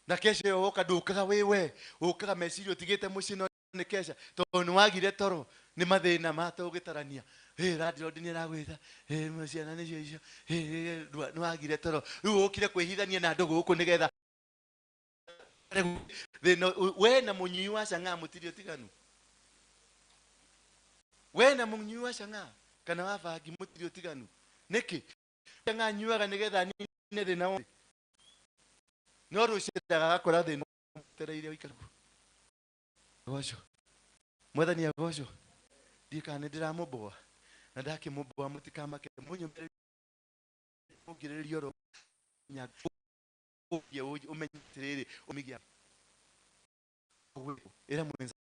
na kesho yo woka ndukaga wewe ukaga meciria utigite mucii no ni kesha tondu wagire toro ni mathina matugitarania landlord ni aragwitha ciana ni cio icio ni wagire toro riu ukire kwihithania na andu guku nigetha we na munyui wa canga mutirio tiganu we na munyui wa canga kana wa bangi mutirio tiganu niki canga nyuaga nigetha nine thina wothe no ruciraga gakora thina tereire uikaru goco mwathani agoco ndikane ndiramumboa na ndakimumboa mutikamake munyumbire mugiririo ro nya umenye tiriri umigia era mwenza